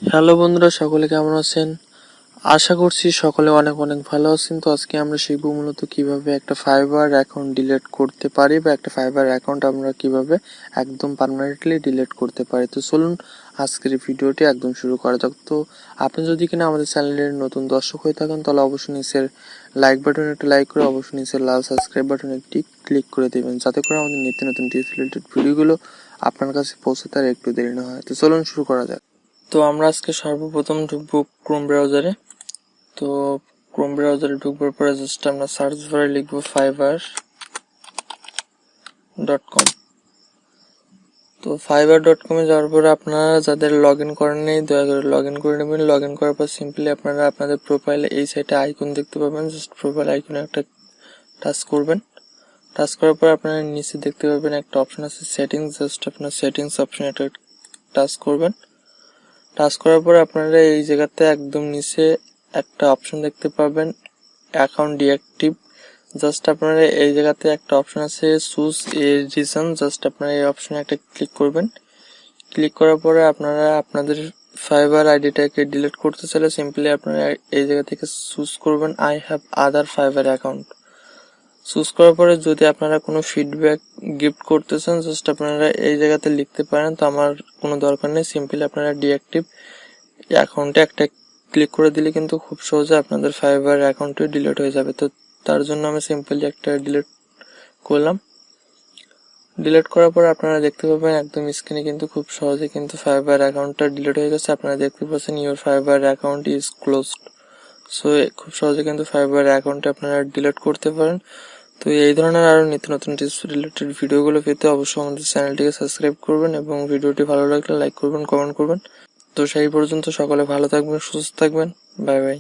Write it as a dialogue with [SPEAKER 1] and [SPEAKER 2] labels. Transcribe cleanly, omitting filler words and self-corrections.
[SPEAKER 1] Hello বন্ধুরা, সকলে কেমন আছেন? আশা করছি সকলে অনেক অনেক ভালো আছেন। তো আজকে আমরা শিখব মূলত কিভাবে একটা ফাইবার অ্যাকাউন্ট ডিলিট করতে পারি বা একটা ফাইবার অ্যাকাউন্ট আমরা কিভাবে একদম পার্মানেন্টলি ডিলিট করতে পারি। তো চলুন আজকের ভিডিওটি একদম শুরু করা যাক। তো আপনি যদি কিনা আমাদের চ্যানেলের নতুন দর্শক হয়ে থাকেন তাহলে অবশ্যই নিচের লাইক বাটনে একটু লাইক করে অবশ্যই নিচের লাল সাবস্ক্রাইব বাটনে একটি ক্লিক করে দেবেন, যাতে করে আমাদের নিত্য নতুন টিপস রিলেটেড ভিডিওগুলো আপনার কাছে পৌঁছাতে আর একটু দেরি না হয়। তো চলুন শুরু করা যাক। তো আমরা আজকে সর্বপ্রথম ঢুকবো ক্রোম ব্রাউজারে। তো ক্রোম ব্রাউজারে ঢুকবার পরে জাস্ট আমরা সার্চ বারে লিখবো fiverr.com। তো fiverr.com-এ যাওয়ার পরে আপনারা যাদের লগ ইন করেন নেই দয়া করে লগ ইন করে নেবেন। লগ ইন করার পর সিম্পলি আপনারা আপনাদের প্রোফাইলে এই সাইটে আইকন দেখতে পাবেন, জাস্ট প্রোফাইল আইকনে একটা টাচ করবেন। টাচ করার পর আপনারা নিচে দেখতে পাবেন একটা অপশন আছে সেটিংস, জাস্ট আপনার সেটিংস অপশনে একটা টাচ করবেন। টাচ করার পরে আপনারা এই জায়গাতে একদম নিচে একটা অপশন দেখতে পাবেন অ্যাকাউন্ট ডিঅ্যাক্টিভ। জাস্ট আপনারা এই জায়গাতে একটা অপশন আছে চুজ এ রিজন, জাস্ট আপনারা এই অপশনে একটা ক্লিক করবেন। ক্লিক করার পরে আপনারা আপনাদের ফাইবার আইডিটাকে ডিলিট করতে চাইলে সিম্পলি আপনারা এই জায়গা থেকে চুজ করবেন I have other fibre account. Choose করার পরে যদি আপনারা কোনো ফিডব্যাক গিফট করতে চান জাস্ট আপনারা এই জায়গাতে লিখতে পারেন। তো আমার কোনো দরকার নেই, সিম্পলি আপনারা ডিঅ্যাক্টিভ অ্যাকাউন্টে একটা ক্লিক করে দিলে কিন্তু খুব সহজে আপনাদের ফাইবার অ্যাকাউন্টটি ডিলিট হয়ে যাবে। তো তার জন্য আমি সিম্পলি একটা ডিলিট করলাম। ডিলিট করার পর আপনারা দেখতে পাবেন একদম স্ক্রিনে কিন্তু খুব সহজে কিন্তু ফাইবার অ্যাকাউন্টটা ডিলিট হয়ে গেছে। আপনারা দেখতে পাচ্ছেন your fibre account is closed. So খুব সহজে কিন্তু ফাইবার অ্যাকাউন্টে আপনারা ডিলিট করতে পারেন। তো এই ধরনের আরো নিত্য নতুন টিপস রিলেটেড ভিডিওগুলো পেতে অবশ্যই আমাদের চ্যানেলটিকে সাবস্ক্রাইব করবেন এবং ভিডিওটি ভালো লাগলে লাইক করবেন, কমেন্ট করবেন। তো সেই পর্যন্ত সকলে ভালো থাকবেন, সুস্থ থাকবেন। Bye bye.